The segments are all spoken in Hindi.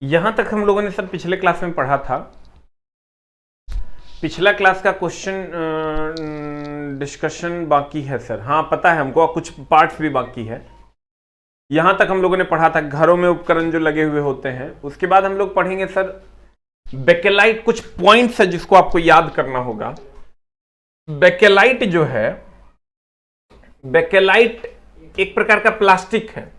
यहां तक हम लोगों ने सर पिछले क्लास में पढ़ा था। पिछला क्लास का क्वेश्चन डिस्कशन बाकी है सर। हाँ पता है हमको, कुछ पार्ट्स भी बाकी है। यहां तक हम लोगों ने पढ़ा था घरों में उपकरण जो लगे हुए होते हैं। उसके बाद हम लोग पढ़ेंगे सर बेकेलाइट। कुछ पॉइंट्स है जिसको आपको याद करना होगा। बेकेलाइट जो है, बेकेलाइट एक प्रकार का प्लास्टिक है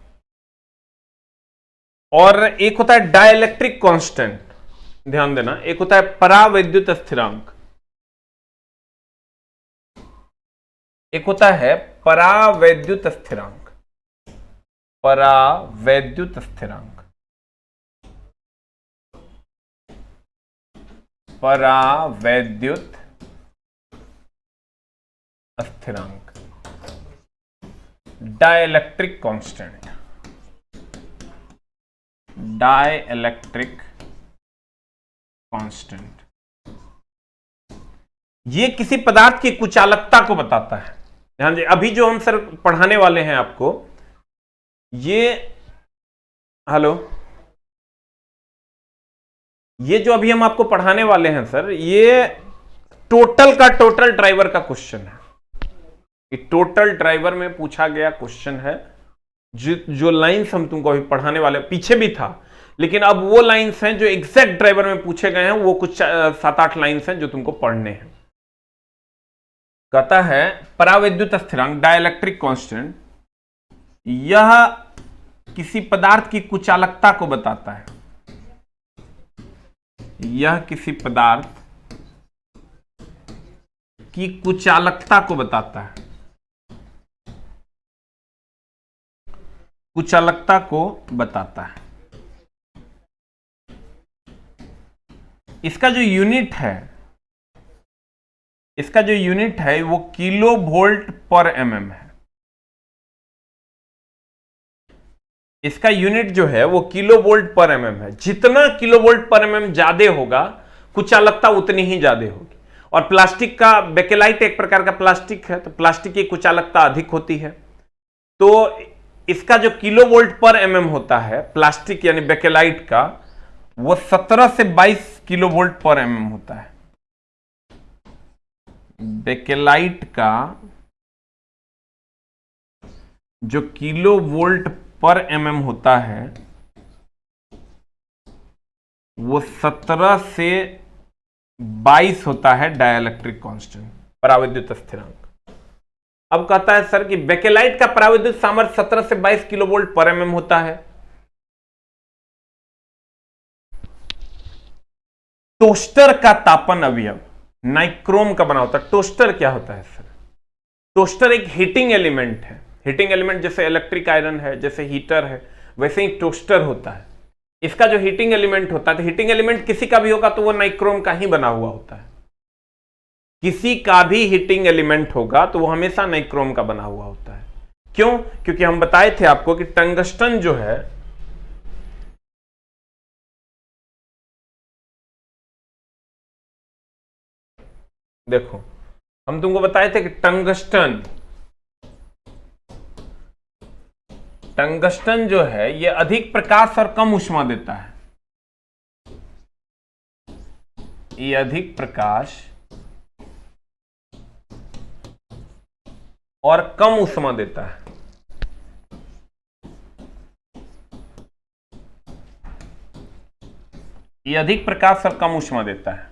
और एक होता है डाइलेक्ट्रिक कांस्टेंट। ध्यान देना, एक होता है परावैद्युत स्थिरांक, एक होता है परावैद्युत स्थिरांक। परावैद्युत स्थिरांक, परावैद्युत स्थिरांक, डाइलेक्ट्रिक कांस्टेंट, डाइलेक्ट्रिक कांस्टेंट। ये किसी पदार्थ की कुचालकता को बताता है। ध्यान दीजिए, अभी जो हम सर पढ़ाने वाले हैं आपको, ये हेलो, ये जो अभी हम आपको पढ़ाने वाले हैं सर, ये टोटल का टोटल ड्राइवर का क्वेश्चन है। ये टोटल ड्राइवर में पूछा गया क्वेश्चन है। जो लाइंस हम तुमको अभी पढ़ाने वाले, पीछे भी था, लेकिन अब वो लाइंस हैं जो एग्जैक्ट ड्राइवर में पूछे गए हैं। वो कुछ 7-8 लाइंस हैं जो तुमको पढ़ने हैं। कहता है परावैद्युत स्थिरांक, डाइलेक्ट्रिक कांस्टेंट, यह किसी पदार्थ की कुचालकता को बताता है। यह किसी पदार्थ की कुचालकता को बताता है। कुचालकता को बताता है। इसका जो यूनिट है, इसका जो यूनिट है वो किलो वोल्ट पर एमएम है। इसका यूनिट जो है वो किलो वोल्ट पर एमएम है। जितना किलो वोल्ट पर एमएम ज्यादा होगा, कुचालकता उतनी ही ज्यादा होगी। और प्लास्टिक का, बेकेलाइट एक प्रकार का प्लास्टिक है, तो प्लास्टिक की कुचालकता अधिक होती है। तो इसका जो किलो वोल्ट पर एमएम होता है प्लास्टिक यानी बेकेलाइट का, वो 17 से 22 किलो वोल्ट पर एमएम होता है। बेकेलाइट का जो किलो वोल्ट पर एमएम होता है वो 17 से 22 होता है डाइलेक्ट्रिक कांस्टेंट, परावैद्युत स्थिरांक। अब कहता है सर कि बेकेलाइट का परावैद्युत सामर्थ्य 17 से 22 किलो वोल्ट पर एमएम होता है। टोस्टर का तापन अवयव नाइक्रोम का बना होता है। टोस्टर क्या होता है सर? टोस्टर एक हीटिंग एलिमेंट है। हीटिंग एलिमेंट जैसे इलेक्ट्रिक आयरन है, जैसे हीटर है, वैसे ही टोस्टर होता है। इसका जो हीटिंग एलिमेंट होता है, तो हीटिंग एलिमेंट किसी का भी होगा तो वो नाइक्रोम का ही बना हुआ होता है। किसी का भी हीटिंग एलिमेंट होगा तो वो हमेशा नाइक्रोम का बना हुआ होता है। क्यों? क्योंकि हम बताए थे आपको कि टंगस्टन जो है, देखो हम तुमको बताए थे कि टंगस्टन जो है ये अधिक प्रकाश और कम ऊष्मा देता है। ये अधिक प्रकाश और कम ऊष्मा देता है। ये अधिक प्रकाश और कम ऊष्मा देता है।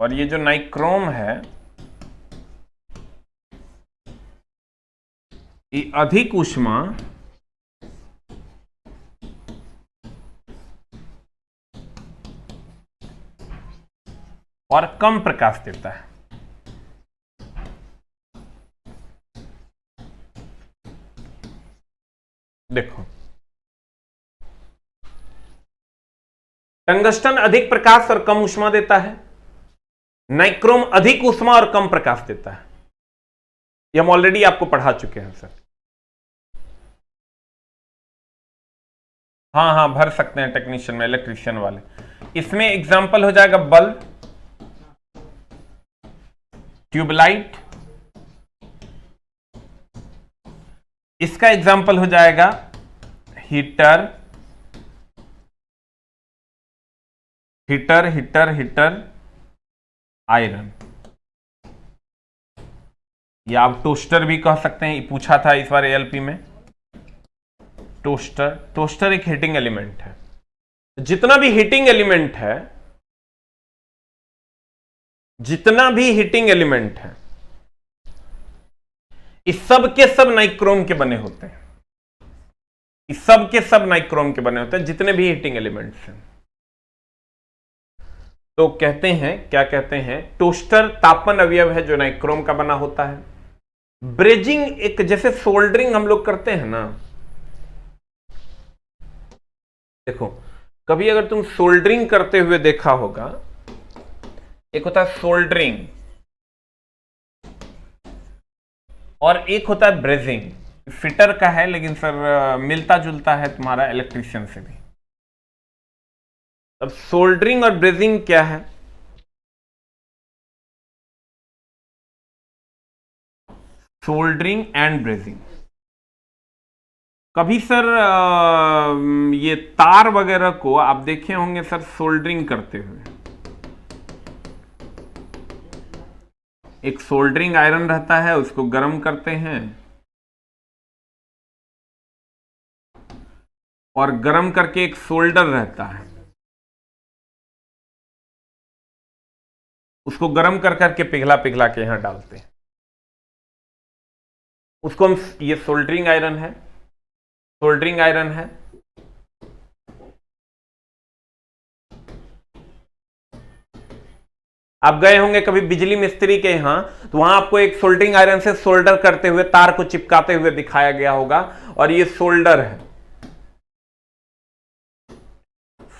और ये जो नाइक्रोम है ये अधिक ऊष्मा और कम प्रकाश देता है। देखो टंगस्टन अधिक प्रकाश और कम ऊष्मा देता है, नाइक्रोम अधिक ऊष्मा और कम प्रकाश देता है। ये हम ऑलरेडी आपको पढ़ा चुके हैं सर। हाँ हाँ भर सकते हैं टेक्नीशियन में, इलेक्ट्रीशियन वाले। इसमें एग्जांपल हो जाएगा बल्ब, ट्यूबलाइट, इसका एग्जाम्पल हो जाएगा heater, heater, heater, heater, iron, या आप टोस्टर भी कह सकते हैं, पूछा था इस बार एएलपी में। टोस्टर, टोस्टर एक हीटिंग एलिमेंट है। जितना भी हीटिंग एलिमेंट है, जितना भी हीटिंग एलिमेंट है, इस सब के सब नाइक्रोम के बने होते हैं। इस सब के सब नाइक्रोम के बने होते हैं, जितने भी हीटिंग एलिमेंट्स हैं। तो कहते हैं, क्या कहते हैं, टोस्टर तापन अवयव है जो नाइक्रोम का बना होता है। ब्रेजिंग एक, जैसे सोल्डरिंग हम लोग करते हैं ना, देखो कभी अगर तुम सोल्डरिंग करते हुए देखा होगा, एक होता है सोल्डरिंग और एक होता है ब्रेजिंग। फिटर का है, लेकिन सर मिलता जुलता है तुम्हारा इलेक्ट्रीशियन से भी। अब सोल्डरिंग और ब्रेजिंग क्या है? सोल्डरिंग एंड ब्रेजिंग, कभी सर ये तार वगैरह को आप देखे होंगे सर सोल्डरिंग करते हुए। एक सोल्डरिंग आयरन रहता है, उसको गर्म करते हैं और गर्म करके एक सोल्डर रहता है, उसको गर्म कर करके पिघला पिघला के यहां डालते हैं, उसको हम, ये सोल्डरिंग आयरन है, सोल्डरिंग आयरन है। आप गए होंगे कभी बिजली मिस्त्री के यहां, तो वहां आपको एक सोल्डरिंग आयरन से सोल्डर करते हुए, तार को चिपकाते हुए दिखाया गया होगा, और ये सोल्डर है।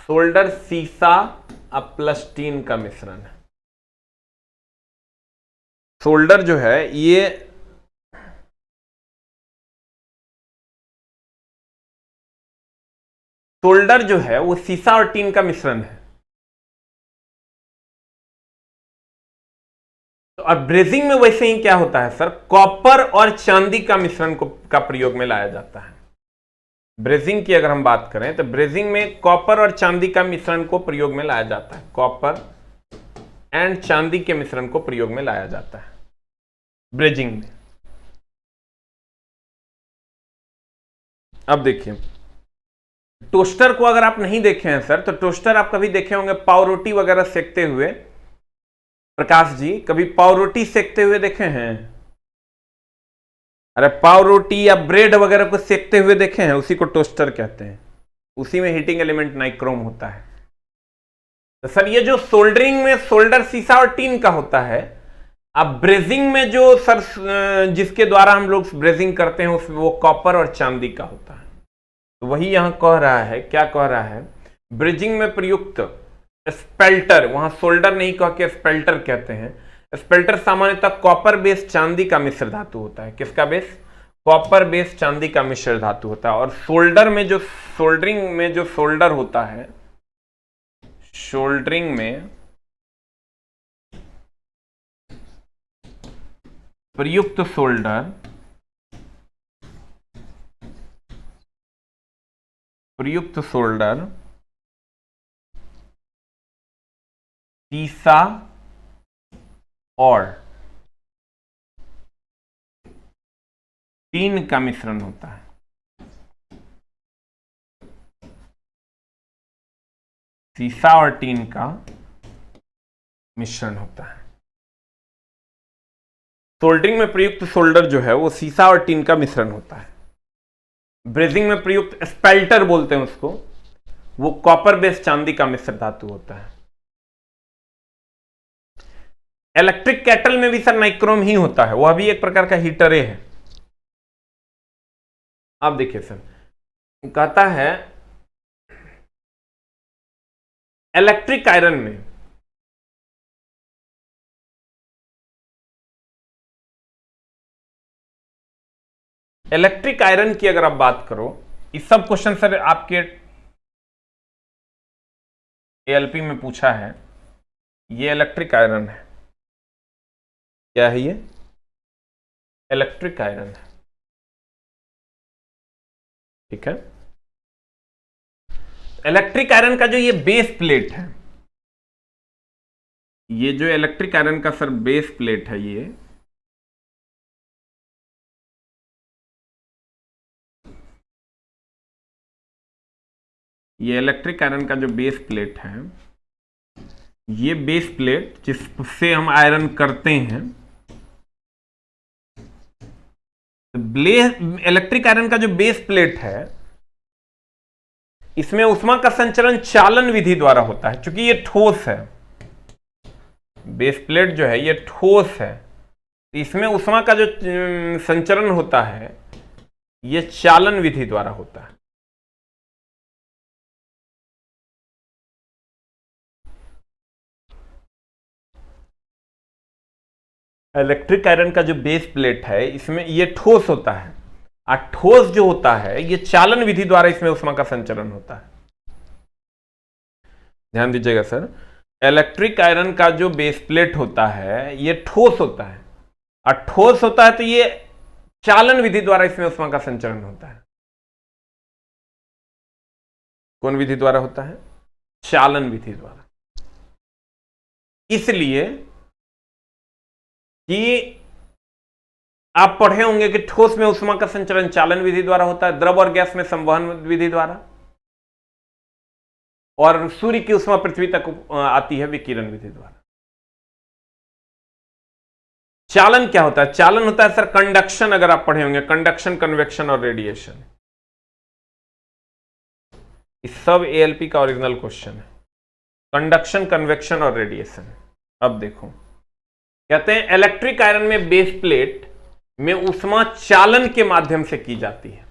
सोल्डर सीसा और प्लस टीन का मिश्रण है। सोल्डर जो है ये सोल्डर जो है वो सीसा और टीन का मिश्रण है। तो और ब्रेजिंग में वैसे ही क्या होता है सर, कॉपर और चांदी का मिश्रण का प्रयोग में लाया जाता है। ब्रेजिंग की अगर हम बात करें तो ब्रेजिंग में कॉपर और चांदी का मिश्रण को प्रयोग में लाया जाता है। कॉपर एंड चांदी के मिश्रण को प्रयोग में लाया जाता है ब्रेजिंग में। अब देखिए, टोस्टर को अगर आप नहीं देखे हैं सर, तो टोस्टर आप कभी देखे होंगे पाव रोटी वगैरह सेकते हुए। प्रकाश जी, कभी पाव रोटी सेकते हुए देखे हैं? अरे पाव रोटी या ब्रेड वगैरह को सेकते हुए देखे हैं, उसी को टोस्टर कहते हैं। उसी में हीटिंग एलिमेंट नाइक्रोम होता है। तो सर ये जो सोल्डरिंग में सोल्डर सीसा और टीन का होता है, अब ब्रेजिंग में जो सर जिसके द्वारा हम लोग ब्रेजिंग करते हैं वो कॉपर और चांदी का होता है। तो वही यहां कह रहा है, क्या कह रहा है, ब्रेजिंग में प्रयुक्त स्पेल्टर, वहां सोल्डर नहीं कह के स्पेल्टर कहते हैं। स्पेल्टर सामान्यतः कॉपर बेस चांदी का मिश्र धातु होता है। किसका बेस? कॉपर बेस चांदी का मिश्र धातु होता है। और सोल्डर में जो सोल्डरिंग में जो सोल्डर होता है, सोल्डरिंग में प्रयुक्त सोल्डर, प्रयुक्त सोल्डर सीसा और टीन का मिश्रण होता है। सीसा और टीन का मिश्रण होता है। सोल्डरिंग में प्रयुक्त सोल्डर जो है वो सीसा और टीन का मिश्रण होता है। ब्रेजिंग में प्रयुक्त स्पेल्टर बोलते हैं उसको, वो कॉपर बेस चांदी का मिश्र धातु होता है। इलेक्ट्रिक केटल में भी सर नाइक्रोम ही होता है, वह भी एक प्रकार का हीटर है। आप देखिए सर, कहता है इलेक्ट्रिक आयरन में इलेक्ट्रिक आयरन की अगर आप बात करो, इस सब क्वेश्चन सर आपके एएलपी में पूछा है। ये इलेक्ट्रिक आयरन है। क्या है ये? इलेक्ट्रिक आयरन है। ठीक है। इलेक्ट्रिक आयरन का जो ये बेस प्लेट है, ये जो इलेक्ट्रिक आयरन का सर बेस प्लेट है, ये इलेक्ट्रिक आयरन का जो बेस प्लेट है, ये बेस प्लेट जिससे हम आयरन करते हैं, इलेक्ट्रिक आयरन का जो बेस प्लेट है, इसमें उष्मा का संचरण चालन विधि द्वारा होता है। क्योंकि ये ठोस है, बेस प्लेट जो है ये ठोस है, इसमें उष्मा का जो संचरण होता है ये चालन विधि द्वारा होता है। इलेक्ट्रिक आयरन का जो बेस प्लेट है, इसमें ये ठोस होता है, और ठोस जो होता है ये चालन विधि द्वारा इसमें उष्मा का संचरण होता है। ध्यान दीजिएगा सर, इलेक्ट्रिक आयरन का जो बेस प्लेट होता है ये ठोस होता है, और ठोस होता है तो ये चालन विधि द्वारा इसमें उष्मा का संचरण होता है। कौन विधि द्वारा होता है? चालन विधि द्वारा। इसलिए कि आप पढ़े होंगे कि ठोस में उष्मा का संचरण चालन विधि द्वारा होता है, द्रव और गैस में संवहन विधि द्वारा, और सूर्य की उष्मा पृथ्वी तक आती है विकिरण विधि द्वारा। चालन क्या होता है? चालन होता है सर कंडक्शन। अगर आप पढ़े होंगे कंडक्शन, कन्वेक्शन और रेडिएशन, इस सब एएलपी का ओरिजिनल क्वेश्चन है, कंडक्शन, कन्वेक्शन और रेडिएशन। अब देखो, कहते हैं इलेक्ट्रिक आयरन में बेस प्लेट में उष्मा चालन के माध्यम से की जाती है।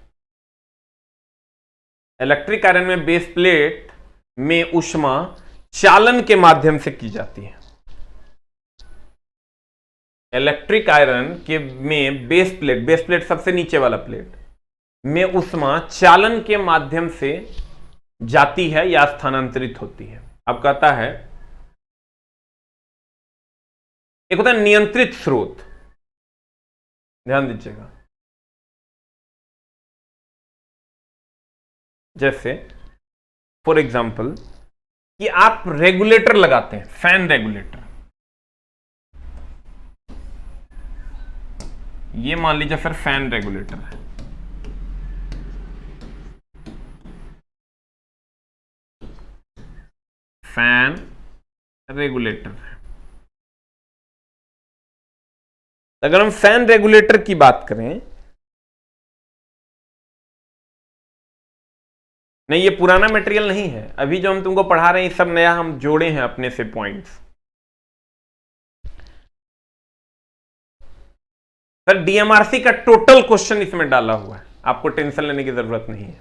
इलेक्ट्रिक आयरन में बेस प्लेट में उष्मा चालन के माध्यम से की जाती है। इलेक्ट्रिक आयरन के में बेस प्लेट सबसे नीचे वाला प्लेट में उष्मा चालन के माध्यम से जाती है या स्थानांतरित होती है। अब कहता है, एक होता है नियंत्रित स्रोत, ध्यान दीजिएगा, जैसे फॉर एग्जांपल कि आप रेगुलेटर लगाते हैं, फैन रेगुलेटर, ये मान लीजिए फिर फैन रेगुलेटर है, फैन रेगुलेटर है। अगर हम फैन रेगुलेटर की बात करें, नहीं ये पुराना मटेरियल नहीं है, अभी जो हम तुमको पढ़ा रहे हैं सब नया हम जोड़े हैं अपने से पॉइंट्स। सर डीएमआरसी का टोटल क्वेश्चन इसमें डाला हुआ है, आपको टेंशन लेने की जरूरत नहीं है।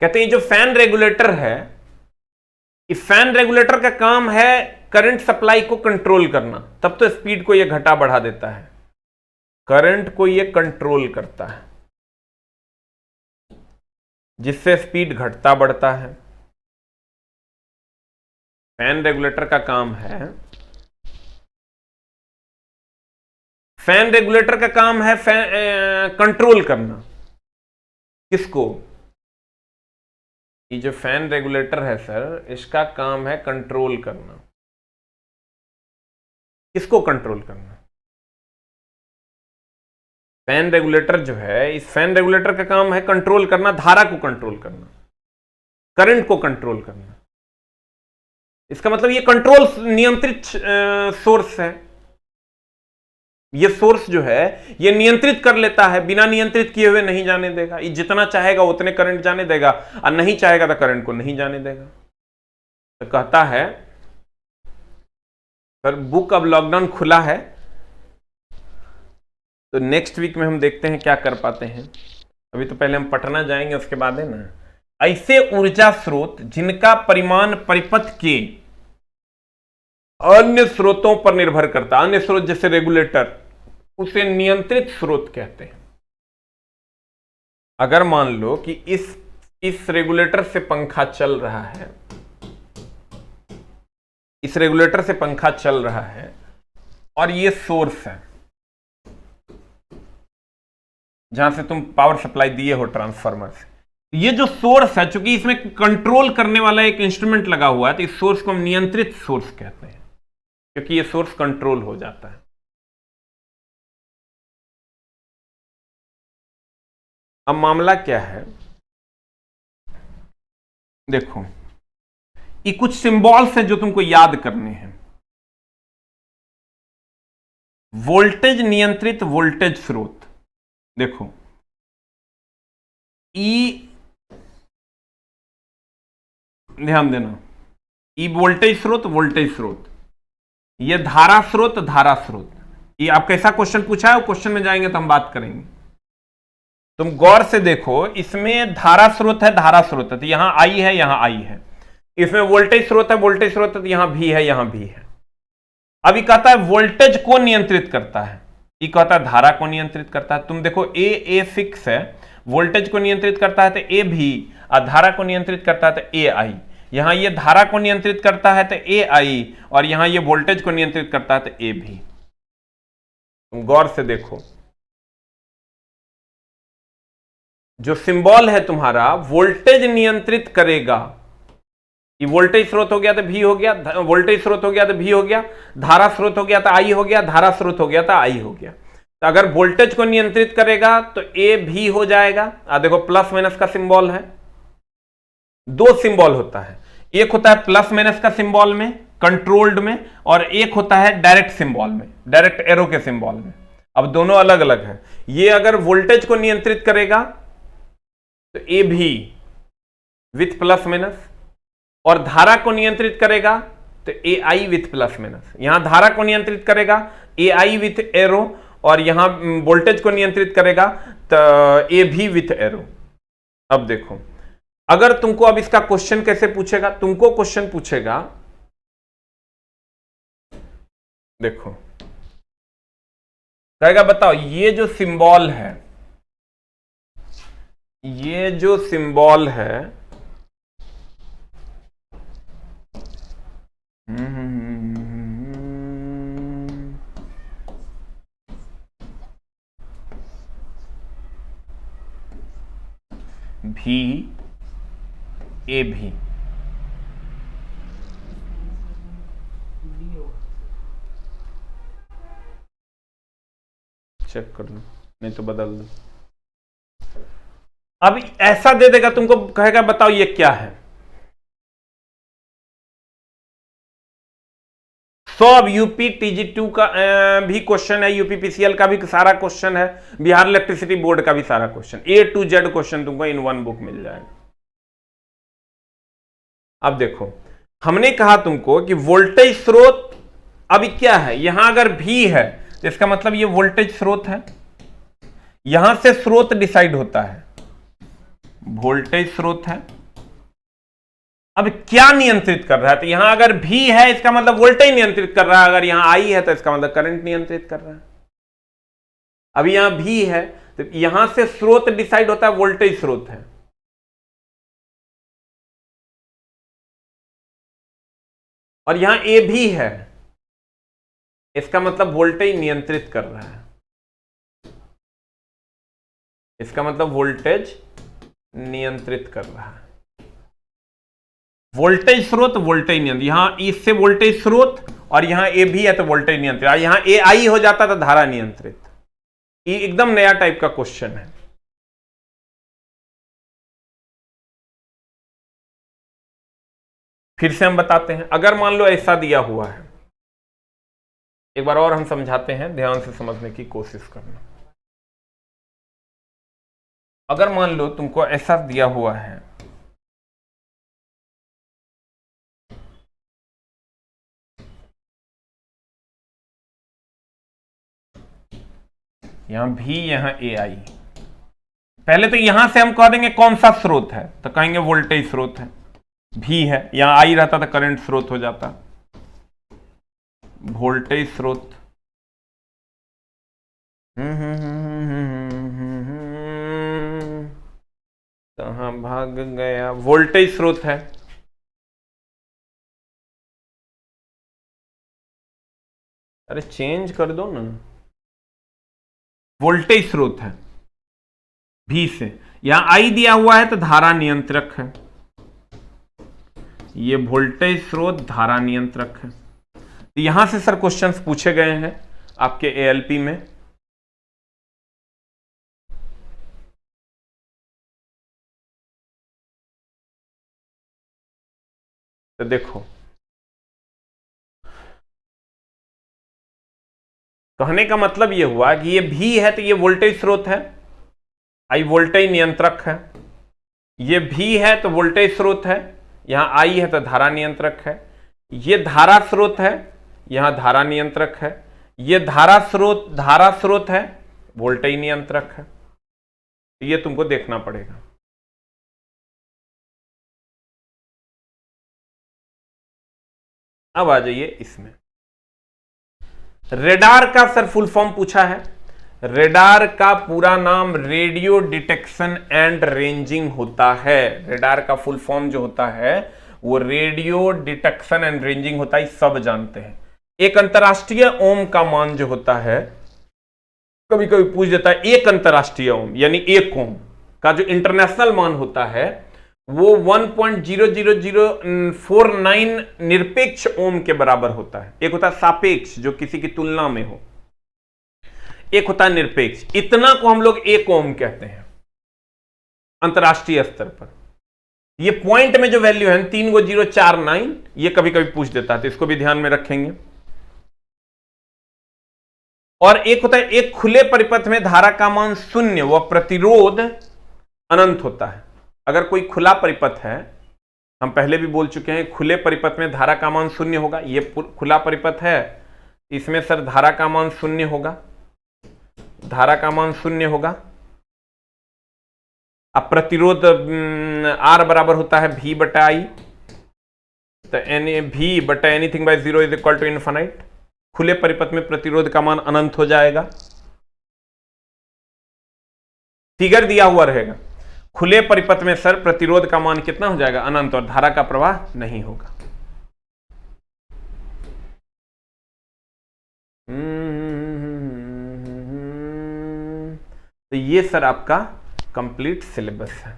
कहते हैं जो फैन रेगुलेटर है, इस फैन रेगुलेटर का काम है करंट सप्लाई को कंट्रोल करना, तब तो स्पीड को ये घटा बढ़ा देता है, करंट को ये कंट्रोल करता है, जिससे स्पीड घटता बढ़ता है। फैन रेगुलेटर का काम है, फैन रेगुलेटर का काम है कंट्रोल करना। किसको? ये जो फैन रेगुलेटर है सर, इसका काम है कंट्रोल करना। किसको कंट्रोल करना? फैन रेगुलेटर जो है, इस फैन रेगुलेटर का काम है कंट्रोल करना, धारा को कंट्रोल करना, करंट को कंट्रोल करना। इसका मतलब ये कंट्रोल नियंत्रित सोर्स है। ये सोर्स जो है ये नियंत्रित कर लेता है, बिना नियंत्रित किए हुए नहीं जाने देगा। ये जितना चाहेगा उतने करंट जाने देगा, और नहीं चाहेगा तो करंट को नहीं जाने देगा। तो कहता है सर बुक अब लॉकडाउन खुला है, तो नेक्स्ट वीक में हम देखते हैं क्या कर पाते हैं। अभी तो पहले हम पटना जाएंगे, उसके बाद है ना, ऐसे ऊर्जा स्रोत जिनका परिमाण परिपथ के अन्य स्रोतों पर निर्भर करता, अन्य स्रोत जैसे रेगुलेटर, उसे नियंत्रित स्रोत कहते हैं। अगर मान लो कि इस रेगुलेटर से पंखा चल रहा है, इस रेगुलेटर से पंखा चल रहा है, और ये सोर्स है जहां से तुम पावर सप्लाई दिए हो ट्रांसफार्मर से, ये जो सोर्स है, चूंकि इसमें कंट्रोल करने वाला एक इंस्ट्रूमेंट लगा हुआ है, तो इस सोर्स को हम नियंत्रित सोर्स कहते हैं, क्योंकि ये सोर्स कंट्रोल हो जाता है। अब मामला क्या है, देखो ये कुछ सिंबल्स हैं जो तुमको याद करने हैं। वोल्टेज नियंत्रित वोल्टेज स्रोत, देखो ई, ध्यान देना, ई वोल्टेज स्रोत, वोल्टेज स्रोत, ये धारा स्रोत, धारा स्रोत। ये आप कैसा क्वेश्चन पूछा है, वो क्वेश्चन में जाएंगे तो हम बात करेंगे। तुम गौर से देखो, इसमें धारा स्रोत है, धारा स्रोत है, तो यहां आई है, यहां आई है। इसमें वोल्टेज स्रोत है, वोल्टेज स्रोत है, तो यहां भी है, यहां भी है। अभी कहता है वोल्टेज को नियंत्रित करता है, ये कहता है धारा को नियंत्रित करता है। तुम देखो ए फिक्स है, वोल्टेज को नियंत्रित करता है तो ए भी, और धारा को नियंत्रित करता है तो ए आई। यहां ये धारा को नियंत्रित करता है तो ए आई, और यहां ये वोल्टेज को नियंत्रित करता है तो ए भी। तुम गौर से देखो, जो सिंबल है तुम्हारा वोल्टेज नियंत्रित करेगा, ये वोल्टेज स्रोत हो गया तो भी हो गया, वोल्टेज स्रोत हो गया तो भी हो गया, धारा स्रोत हो गया तो आई हो गया, धारा स्रोत हो गया तो आई हो गया। तो अगर वोल्टेज को नियंत्रित करेगा तो ए भी हो जाएगा। देखो प्लस माइनस का सिंबल है, दो सिंबल होता है, एक होता है प्लस माइनस का सिंबल में, कंट्रोल्ड में, और एक होता है डायरेक्ट सिंबल में, डायरेक्ट एरो के सिंबल में। अब दोनों अलग अलग है। ये अगर वोल्टेज को नियंत्रित करेगा तो ए भी विथ प्लस माइनस, और धारा को नियंत्रित करेगा तो ए आई विथ प्लस माइनस। यहां धारा को नियंत्रित करेगा ए आई विथ एरो, और यहां वोल्टेज को नियंत्रित करेगा तो ए भी विथ एरो। अब देखो, अगर तुमको अब इसका क्वेश्चन कैसे पूछेगा, तुमको क्वेश्चन पूछेगा, देखो कहेगा बताओ ये जो सिंबल है, ये जो सिंबल है, भी ए भी, चेक कर लो नहीं तो बदल दो। अब ऐसा दे देगा तुमको, कहेगा बताओ ये क्या है। सब यूपी TG2 का भी क्वेश्चन है, यूपीपीसीएल का भी सारा क्वेश्चन है, बिहार इलेक्ट्रिसिटी बोर्ड का भी सारा question, A to Z question तुमको इन वन बुक मिल जाएगा। अब देखो, हमने कहा तुमको कि वोल्टेज स्रोत अभी क्या है, यहां अगर भी है तो इसका मतलब ये वोल्टेज स्रोत है, यहां से स्रोत डिसाइड होता है, वोल्टेज स्रोत है। अब क्या नियंत्रित कर रहा है, तो यहां अगर भी है इसका मतलब वोल्टेज नियंत्रित कर रहा है, अगर यहां आई है तो इसका मतलब करंट नियंत्रित कर रहा है। अब यहां भी है तो यहां से स्रोत डिसाइड होता है, वोल्टेज स्रोत है। और यहां ए भी है, इसका मतलब वोल्टेज नियंत्रित कर रहा है, इसका मतलब वोल्टेज नियंत्रित कर रहा है। वोल्टेज स्रोत, वोल्टेज नियंत्रित, यहां इससे वोल्टेज स्रोत और यहां ए भी है तो वोल्टेज नियंत्रित, यहां ए आई हो जाता तो धारा नियंत्रित। ये एकदम नया टाइप का क्वेश्चन है। फिर से हम बताते हैं, अगर मान लो ऐसा दिया हुआ है, एक बार और हम समझाते हैं, ध्यान से समझने की कोशिश करना। अगर मान लो तुमको ऐसा दिया हुआ है, यहां भी, यहां ए आई, पहले तो यहां से हम कह देंगे कौन सा स्रोत है, तो कहेंगे वोल्टेज स्रोत है, भी है, यहां आई रहता तो करंट स्रोत हो जाता, वोल्टेज स्रोत। कहां भाग गया, वोल्टेज स्रोत है। अरे चेंज कर दो ना, वोल्टेज स्रोत है। भी से। यहां आई दिया हुआ है तो धारा नियंत्रक है, ये वोल्टेज स्रोत धारा नियंत्रक है। तो यहां से सर क्वेश्चंस पूछे गए हैं आपके एएलपी में। तो देखो, कहने का मतलब यह हुआ कि ये भी है तो ये वोल्टेज स्रोत है, आई वोल्टेज नियंत्रक है। ये भी है तो वोल्टेज स्रोत है, यहां आई है तो धारा नियंत्रक है। ये धारा स्रोत है, यहां धारा नियंत्रक है। ये धारा स्रोत है, वोल्टेज नियंत्रक है। ये तुमको देखना पड़ेगा। अब आ जाइए इसमें, रेडार का सर फुल फॉर्म पूछा है। रेडार का पूरा नाम रेडियो डिटेक्शन एंड रेंजिंग होता है। रेडार का फुल फॉर्म जो होता है वो रेडियो डिटेक्शन एंड रेंजिंग होता है, सब जानते हैं। एक अंतरराष्ट्रीय ओम का मान जो होता है, कभी कभी पूछ देता है, एक अंतरराष्ट्रीय ओम यानी एक ओम का जो इंटरनेशनल मान होता है वो 1.00049 निरपेक्ष ओम के बराबर होता है। एक होता है सापेक्ष जो किसी की तुलना में हो, एक होता है निरपेक्ष। इतना को हम लोग एक ओम कहते हैं अंतरराष्ट्रीय स्तर पर। ये पॉइंट में जो वैल्यू है 3.049, ये कभी कभी पूछ देता है, तो इसको भी ध्यान में रखेंगे। और एक होता है एक खुले परिपथ में धारा का मान शून्य व प्रतिरोध अनंत होता है। अगर कोई खुला परिपथ है, हम पहले भी बोल चुके हैं, खुले परिपथ में धारा का मान शून्य होगा। ये खुला परिपथ है, इसमें सर धारा का मान शून्य होगा, धारा का मान शून्य होगा। अब प्रतिरोध R बराबर होता है V बटा I, तो V बटा anything by 0 is equal to infinite. खुले परिपथ में प्रतिरोध का मान अनंत हो जाएगा। फिगर दिया हुआ रहेगा, खुले परिपथ में सर प्रतिरोध का मान कितना हो जाएगा, अनंत, और धारा का प्रवाह नहीं होगा। तो ये सर आपका कंप्लीट सिलेबस है।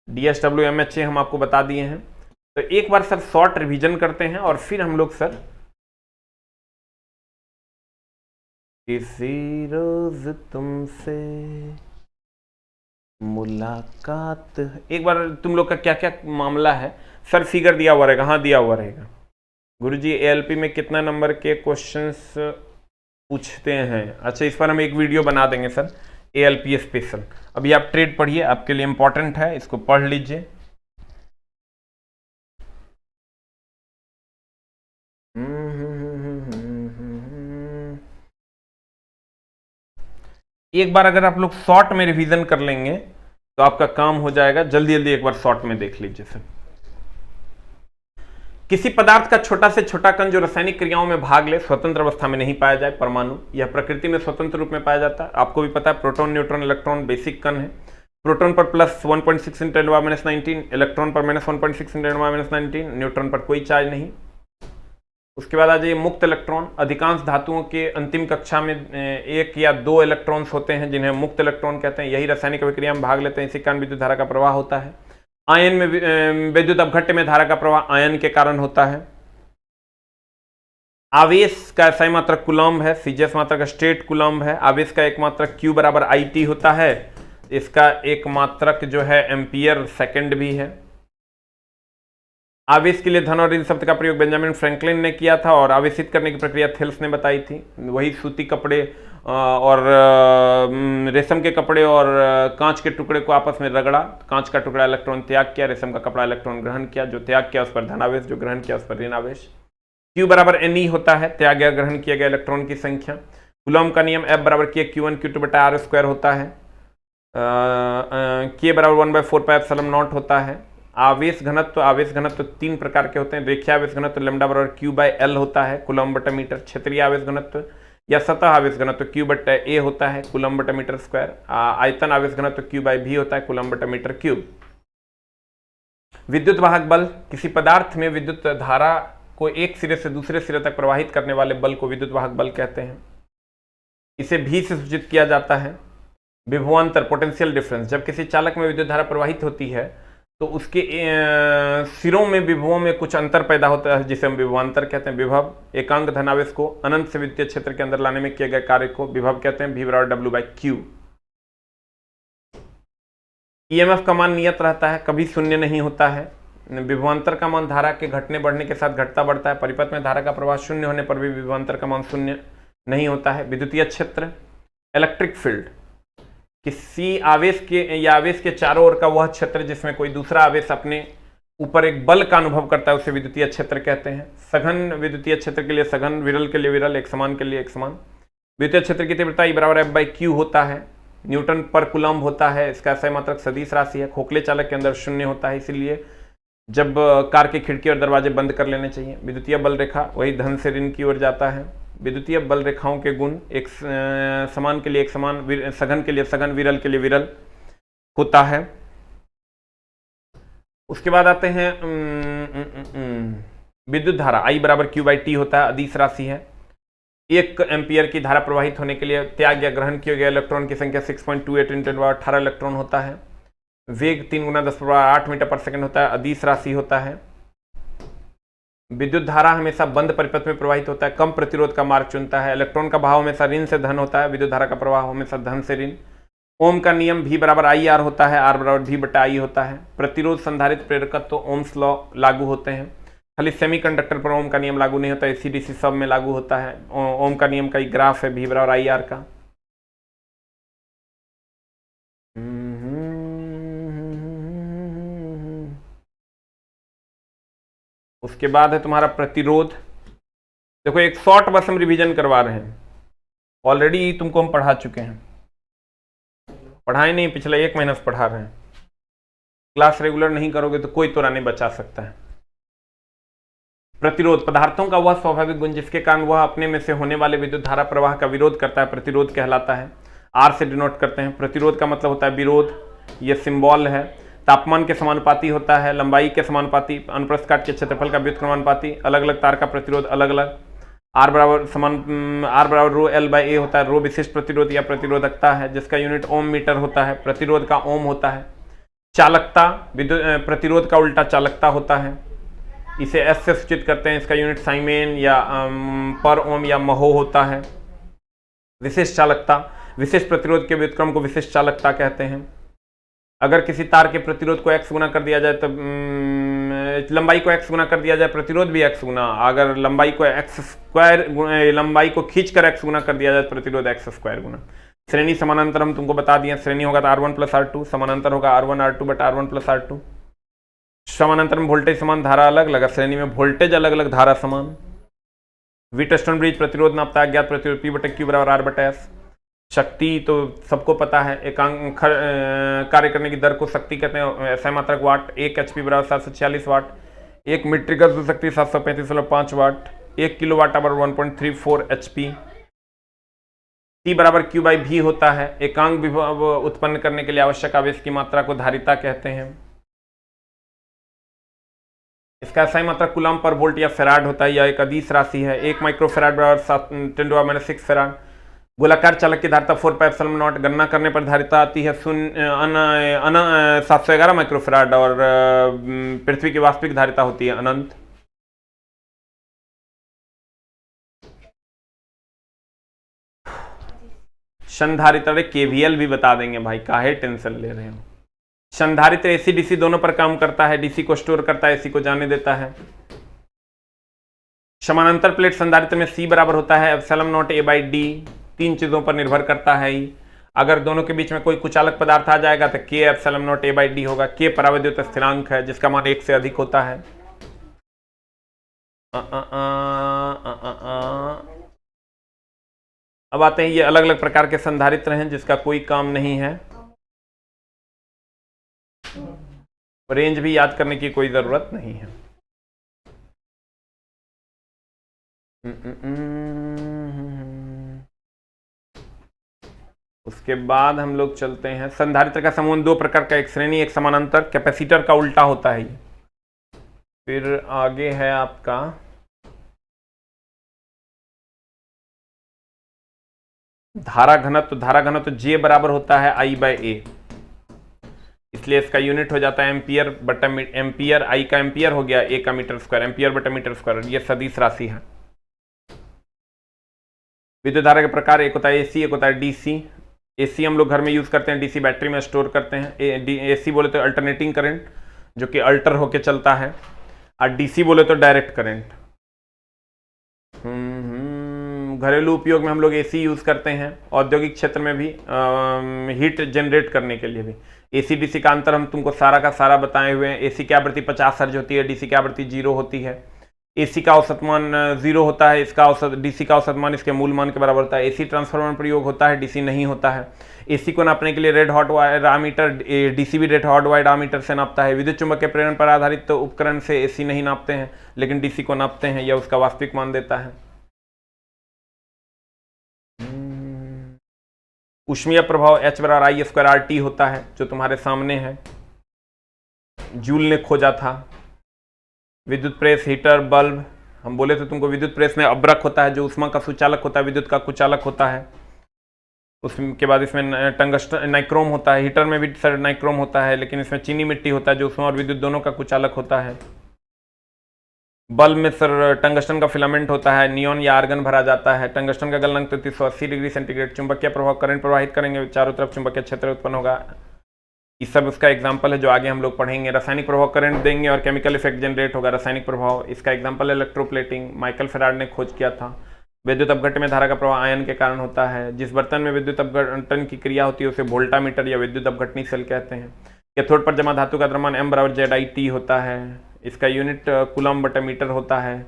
DSW MHA हम आपको बता दिए हैं। तो एक बार सर शॉर्ट रिवीजन करते हैं और फिर हम लोग सर किसी रोज तुमसे मुलाकात, एक बार तुम लोग का क्या क्या मामला है सर, फिगर दिया हुआ रहेगा। हाँ दिया हुआ रहेगा। गुरुजी एएलपी में कितना नंबर के क्वेश्चंस पूछते हैं? अच्छा, इस पर हम एक वीडियो बना देंगे सर, एएलपी स्पेशल। अभी आप ट्रेड पढ़िए, आपके लिए इंपॉर्टेंट है, इसको पढ़ लीजिए। एक बार अगर आप लोग शॉर्ट में रिवीजन कर लेंगे तो आपका काम हो जाएगा। जल्दी जल्दी एक बार शॉर्ट में देख लीजिए सर। किसी पदार्थ का छोटा से छोटा कण जो रासायनिक क्रियाओं में भाग ले, स्वतंत्र अवस्था में नहीं पाया जाए, परमाणु। यह प्रकृति में स्वतंत्र रूप में पाया जाता है। आपको भी पता है प्रोटॉन, न्यूट्रॉन, इलेक्ट्रॉन बेसिक कण है। प्रोटॉन पर प्लस 1.6 × 10⁻⁹, इलेक्ट्रॉन पर -1.6 × 10⁻⁹, न्यूट्रॉन पर कोई चार्ज नहीं। उसके बाद आ जाइए मुक्त इलेक्ट्रॉन। अधिकांश धातुओं के अंतिम कक्षा में 1 या 2 इलेक्ट्रॉन्स होते हैं जिन्हें मुक्त इलेक्ट्रॉन कहते हैं। यही रासायनिक अभिक्रिया में भाग लेते हैं, इसी कारण विद्युत धारा का प्रवाह होता है। आयन में विद्युत अपघट्य में धारा का प्रवाह आयन के कारण होता है। आवेश का SI मात्रक कूलम्ब है, CGS मात्रक स्टेट कूलम्ब है। आवेश का एक मात्रक Q बराबर IT होता है। इसका एक मात्रक जो है एम्पियर सेकंड भी है। आवेश के लिए धन और ऋण शब्द का प्रयोग बेंजामिन फ्रैंकलिन ने किया था और आवेशित करने की प्रक्रिया थेल्स ने बताई थी। वही सूती कपड़े और रेशम के कपड़े और कांच के टुकड़े को आपस में रगड़ा, कांच का टुकड़ा इलेक्ट्रॉन त्याग किया, रेशम का कपड़ा इलेक्ट्रॉन ग्रहण किया। जो त्याग किया उस पर धनावेश, जो ग्रहण किया उस पर ऋण आवेश। Q बराबर Ne होता है त्याग या ग्रहण किया गया इलेक्ट्रॉन की संख्या। कूलम्ब का नियम F बराबर Q1 Q2 बटा R² होता है। K बराबर 1/4πε0 होता है। आवेश घनत्व 3 प्रकार के होते हैं। रेखीय आवेश घनत्व लैम्डा बराबर Q/L होता है कूलम्ब बटा मीटर। क्षेत्रीय आवेश घनत्व या सतह आवेश घनत्व Q/A होता है कूलम्ब बटा मीटर स्क्वायर। आयतन आवेश घनत्व Q/V होता है कूलम्ब बटा मीटर क्यूब। विद्युत वाहक बल, किसी पदार्थ में विद्युत धारा को एक सिरे से दूसरे सिरे तक प्रवाहित करने वाले बल को विद्युत वाहक बल कहते हैं। इसे भी से सूचित किया जाता है। विभवांतर पोटेंशियल डिफरेंस, जब किसी चालक में विद्युत धारा प्रवाहित होती है तो उसके सिरों में विभवों में कुछ अंतर पैदा होता है जिसे हम विभवांतर कहते हैं। विभव एकांक धनावेश को अनंत से विद्युत क्षेत्र के अंदर लाने में किए गए कार्य को विभव कहते हैं, V/W/Q। ईएमएफ का मान नियत रहता है, कभी शून्य नहीं होता है। विभवांतर का मान धारा के घटने बढ़ने के साथ घटता बढ़ता है। परिपथ में धारा का प्रवाह शून्य होने पर भी विभवांतर का मान शून्य नहीं होता है। विद्युतीय क्षेत्र इलेक्ट्रिक फील्ड, किसी आवेश के या आवेश के चारों ओर का वह क्षेत्र जिसमें कोई दूसरा आवेश अपने ऊपर एक बल का अनुभव करता है उसे विद्युतीय क्षेत्र कहते हैं। सघन विद्युतीय क्षेत्र के लिए सघन, विरल के लिए विरल, एक समान के लिए एक समान। विद्युतीय क्षेत्र की तीव्रता E/F/Q होता है, न्यूटन पर कूलम्ब होता है। इसका सही मात्रक सदिश राशि है। खोखले चालक के अंदर शून्य होता है, इसीलिए जब कार की खिड़की और दरवाजे बंद कर लेने चाहिए। विद्युतीय बल रेखा वही धन से ऋण की ओर जाता है। विद्युतीय बल रेखाओं के गुण एक समान के लिए एक समान, सघन के लिए सघन, विरल के लिए विरल होता है। उसके बाद आते हैं विद्युत धारा I/Q/T होता है, अदिश राशि है। 1 एम्पियर की धारा प्रवाहित होने के लिए त्याग या ग्रहण किए गए इलेक्ट्रॉन की संख्या 6.28 × 10⁻18 इलेक्ट्रॉन होता है। वेग 3 × 10⁸ मीटर पर सेकंड होता है, अदिश राशि होता है। विद्युत धारा हमेशा बंद परिपथ में प्रवाहित होता है, कम प्रतिरोध का मार्ग चुनता है। इलेक्ट्रॉन का भाव हमेशा ऋण से धन होता है, विद्युत धारा का प्रवाह हमेशा धन से ऋण। ओम का नियम V/IR होता है, R/V/I होता है। प्रतिरोध संधारित्र प्रेरकत्व तो ओम्स लॉ लागू होते हैं। खाली सेमीकंडक्टर पर ओम का नियम लागू नहीं होता, AC/DC सब में लागू होता है। ओम का नियम का एक ग्राफ है V/IR का। उसके बाद है तुम्हारा प्रतिरोध। देखो एक शॉर्ट बस हम रिवीजन करवा रहे हैं, ऑलरेडी तुमको हम पढ़ा चुके हैं। पढ़ाए नहीं, पिछले 1 महीने से पढ़ा रहे हैं। क्लास रेगुलर नहीं करोगे तो कोई तोरा नहीं बचा सकता है। प्रतिरोध पदार्थों का वह स्वाभाविक गुण जिसके कारण वह अपने में से होने वाले विद्युत धारा प्रवाह का विरोध करता है, प्रतिरोध कहलाता है। R से डिनोट करते हैं। प्रतिरोध का मतलब होता है विरोध, ये सिंबल है। तापमान के समानुपाती होता है, लंबाई के समानुपाती, अनुप्रस्थ काट के क्षेत्रफल का व्युत्क्रमानुपाती। अलग अलग तार का प्रतिरोध अलग अलग। R बराबर ρL/A होता है। रो विशिष्ट प्रतिरोध या प्रतिरोधकता है जिसका यूनिट ओम मीटर होता है। प्रतिरोध का ओम होता है। चालकता विद्युत प्रतिरोध का उल्टा चालकता होता है, इसे S से सूचित करते हैं। इसका यूनिट साइमेन या पर ओम या महो होता है। विशिष्ट चालकता, विशिष्ट प्रतिरोध के व्युत्क्रम को विशिष्ट चालकता कहते हैं। अगर किसी तार के प्रतिरोध को x गुना कर दिया जाए तो लंबाई को x गुना कर दिया जाए, प्रतिरोध भी x गुना। अगर लंबाई को लंबाई को खींचकर x गुना कर दिया जाए, प्रतिरोध x² गुना। श्रेणी समानांतर हम तुमको बता दिए, श्रेणी होगा तो R1 + R2, समानांतर होगा R1 R2 but R1 + R2। समानांतर में वोल्टेज समान, धारा अलग अलग, श्रेणी में वोल्टेज अलग अलग, धारा समान। व्हीटस्टोन ब्रिज प्रतिरोध नापता है, ज्ञात प्रतिरोध P/Q = R/S। शक्ति तो सबको पता है, एकांक कार्य करने की दर को शक्ति कहते हैं, SI मात्रक वाट। 1 HP = 746 वाट। 1 मीट्रिक शक्ति 735.5 वाट। 1 kilowatt hour 1.34 HP। T = Q/V होता है। एकांक विभव उत्पन्न करने के लिए आवश्यक आवेश की मात्रा को धारिता कहते हैं। इसका SI मात्रक कूलम्ब पर वोल्ट या फेराड होता है, यह एक अदिश राशि है। 1 माइक्रोफेराड = 10⁻⁻6 फेराड। गोलाकार चालक की धारिता 4πε0, गणना करने पर धारिता आती है 711 माइक्रोफेराड और पृथ्वी की वास्तविक धारिता होती है अनंत। संधारित्र KVL भी बता देंगे भाई, काहे टेंशन ले रहे हो। संधारित्र AC/DC दोनों पर काम करता है, DC को स्टोर करता है, AC को जाने देता है। समानांतर प्लेट संधारित्र में C बराबर होता है ε0 A/D। 3 चीजों पर निर्भर करता है ही। अगर दोनों के बीच में कोई कुचालक पदार्थ आ जाएगा तो K ε0 A/D होगा। K परावैद्युत स्थिरांक है जिसका मान 1 से अधिक होता है। अब आते हैं, ये अलग अलग प्रकार के संधारित्र हैं जिसका कोई काम नहीं है। रेंज भी याद करने की कोई जरूरत नहीं है। उसके बाद हम लोग चलते हैं, संधारित्र का समूह 2 प्रकार का, एक श्रेणी एक समानांतर। कैपेसिटर का उल्टा होता है ये। फिर आगे है आपका धारा घनत्व J बराबर होता है I/A, इसलिए इसका यूनिट हो जाता है एम्पियर बटा एम्पियर, I का एम्पियर हो गया, A का मीटर स्क्वायर, एम्पियर बटा मीटर स्क्वायर। ये सदिश राशि है। विद्युत धारा के प्रकार, एक होता है AC, एक होता है DC। AC हम लोग घर में यूज करते हैं, DC बैटरी में स्टोर करते हैं। AC बोले तो अल्टरनेटिंग करंट, जो कि अल्टर होके चलता है, और DC बोले तो डायरेक्ट करंट। घरेलू उपयोग में हम लोग AC यूज करते हैं, औद्योगिक क्षेत्र में भी हीट जनरेट करने के लिए भी। AC DC का अंतर हम तुमको सारा का सारा बताए हुए हैं। AC की आवृत्ति 50 हर्ट्ज होती है, DC की आवृत्ति 0 होती है। AC का औसत मान 0 होता है, इसका औसत DC का औसत मान इसके मूल मान के बराबर होता है। AC ट्रांसफार्मर प्रयोग होता है, DC नहीं होता है। AC को नापने के लिए red hot wire ammeter, DC भी रेड हॉट वायर आमीटर से नापता है। विद्युत चुंबक के प्रेरण पर आधारित तो उपकरण से AC नहीं नापते हैं, लेकिन DC को नापते हैं, यह उसका वास्तविक मान देता है। ऊष्मीय प्रभाव H बराबर I² RT होता है, जो तुम्हारे सामने है, जूल ने खोजा था। विद्युत प्रेस, हीटर, बल्ब, हम बोले तो तुमको विद्युत प्रेस में अब्रक होता है, जो ऊष्मा का सुचालक होता है, विद्युत का कुचालक होता है। उसके बाद इसमें टंगस्टन नाइक्रोम होता है। हीटर में भी सर नाइक्रोम होता है, लेकिन इसमें चीनी मिट्टी होता है, जो ऊष्मा और विद्युत दोनों का कुचालक होता है। बल्ब में सर टंगस्टन का फिलामेंट होता है, नियॉन या आर्गन भरा जाता है। टंगस्टन का गलनांक 380 डिग्री सेंटीग्रेड। चुंबकीय प्रभाव, करंट प्रवाहित करेंगे, चारों तरफ चुंबकीय क्षेत्र उत्पन्न होगा। ये सब उसका एग्जाम्पल है, जो आगे हम लोग पढ़ेंगे। रासायनिक प्रभाव, करंट देंगे और केमिकल इफेक्ट जनरेट होगा। रासायनिक प्रभाव, इसका एग्जाम्पल है इलेक्ट्रोप्लेटिंग, माइकल फेराड ने खोज किया था। विद्युत अपघट्ट में धारा का प्रवाह आयन के कारण होता है। जिस बर्तन में विद्युत अपघटन की क्रिया होती है उसे वोल्टामीटर या विद्युत अपघटनी सेल कहते हैं। कैथोड पर जमा धातु का द्रव्यमान M बराबर ZIT होता है। इसका यूनिट कूलम बटा मीटर होता है।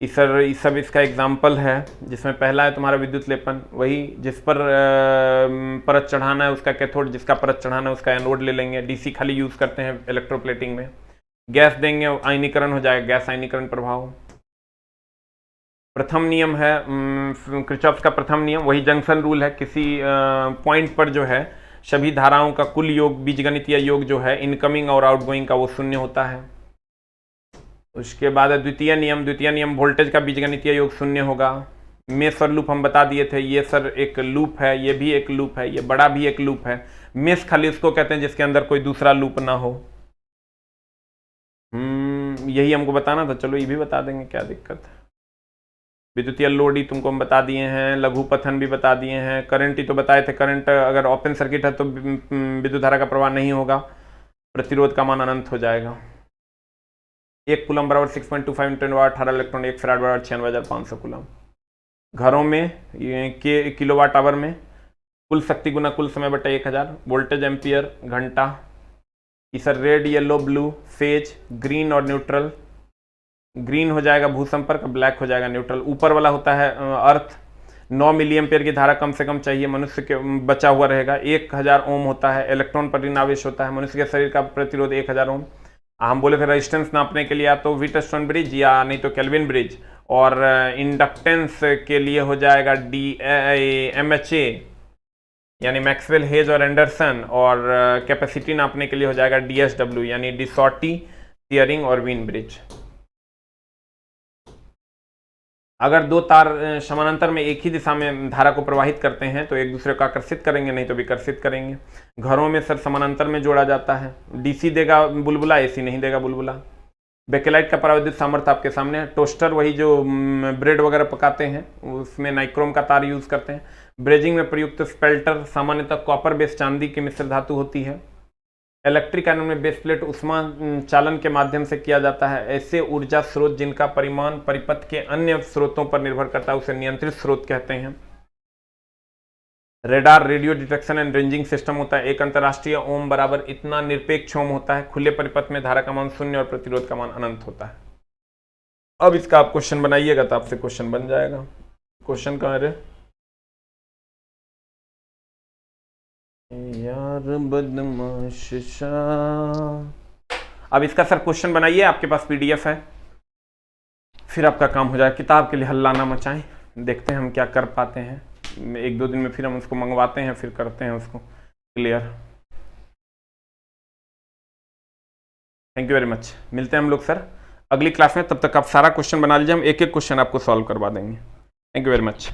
इस सब इसका एग्जाम्पल है, जिसमें पहला है तुम्हारा विद्युत लेपन, वही जिस पर परत चढ़ाना है उसका कैथोड, जिसका परत चढ़ाना है उसका एनोड ले लेंगे। DC खाली यूज करते हैं इलेक्ट्रोप्लेटिंग में। गैस देंगे, आयनीकरण हो जाएगा, गैस आयनीकरण प्रभाव। प्रथम नियम है किरचॉफ का प्रथम नियम, वही जंक्शन रूल है। किसी पॉइंट पर जो है सभी धाराओं का कुल योग, बीजगणितीय योग जो है इनकमिंग और आउटगोइंग का, वो शून्य होता है। उसके बाद द्वितीय नियम वोल्टेज का बीजगणितीय योग शून्य होगा। मेश और लूप हम बता दिए थे, ये सर एक लूप है, ये भी एक लूप है, ये बड़ा भी एक लूप है। मेश खाली उसको कहते हैं जिसके अंदर कोई दूसरा लूप ना हो। यही हमको बताना था, चलो ये भी बता देंगे, क्या दिक्कत है। विद्युतीय लोड ही तुमको हम बता दिए हैं, लघुपथन भी बता दिए हैं, करंट ही तो बताए थे। करंट अगर ओपन सर्किट है तो विद्युत धारा का प्रवाह नहीं होगा, प्रतिरोध का मान अनंत हो जाएगा। 1 कूलम बराबर 6.25 × 10 18 इलेक्ट्रॉन, 1 फैराड बराबर 96,500 कूलम। घरों में के किलोवाट आवर में कुल शक्ति गुना कुल समय बटा 1000, वोल्टेज एम्पियर घंटा। इसे red, yellow, blue, phase, green और न्यूट्रल। ग्रीन हो जाएगा भूसंपर्क, ब्लैक हो जाएगा न्यूट्रल। ऊपर वाला होता है अर्थ। 9 मिली एम्पियर की धारा कम से कम चाहिए, मनुष्य के बचा हुआ रहेगा। 1000 ओम होता है, इलेक्ट्रॉन पर ऋण आवेश होता है। मनुष्य के शरीर का प्रतिरोध 1000 ओम। हम बोले थे रेजिस्टेंस नापने के लिए या तो व्हीटस्टोन ब्रिज या नहीं तो केल्विन ब्रिज, और इंडक्टेंस के लिए हो जाएगा MHA यानी मैक्सवेल, हेज और एंडरसन, और कैपेसिटी नापने के लिए हो जाएगा DSW यानी डिसॉटी, टियरिंग और वीन ब्रिज। अगर दो तार समानांतर में एक ही दिशा में धारा को प्रवाहित करते हैं तो एक दूसरे को आकर्षित करेंगे, नहीं तो विकर्षित करेंगे। घरों में सर समानांतर में जोड़ा जाता है। DC देगा बुलबुला, AC नहीं देगा बुलबुला। बेकेलाइट का पराविद्युत सामर्थ्य आपके सामने है। टोस्टर, वही जो ब्रेड वगैरह पकाते हैं, उसमें नाइक्रोम का तार यूज करते हैं। ब्रेजिंग में प्रयुक्त स्पेल्टर सामान्यतः कॉपर बेस चांदी की मिश्र धातु होती है। इलेक्ट्रिक आयरन में बेस प्लेट उष्मा चालन के माध्यम से किया जाता है। ऐसे ऊर्जा स्रोत जिनका परिमाण परिपथ के अन्य स्रोतों पर निर्भर करता है उसे नियंत्रित स्रोत कहते हैं। Radar, radio detection and ranging system होता है। एक अंतरराष्ट्रीय ओम बराबर इतना निरपेक्ष ओम होता है। खुले परिपथ में धारा का मान 0 और प्रतिरोध का मान अनंत होता है। अब इसका आप क्वेश्चन बनाइएगा तो आपसे क्वेश्चन बन जाएगा। क्वेश्चन कहाँ है यार, बदमाश शाह। अब इसका सर क्वेश्चन बनाइए, आपके पास PDF है, फिर आपका काम हो जाए। किताब के लिए हल्ला ना मचाएं, देखते हैं हम क्या कर पाते हैं। 1-2 दिन में फिर हम उसको मंगवाते हैं, फिर करते हैं उसको clear. Thank you very much. मिलते हैं हम लोग सर अगली क्लास में, तब तक आप सारा क्वेश्चन बना लीजिए, हम एक एक क्वेश्चन आपको सॉल्व करवा देंगे। Thank you very much.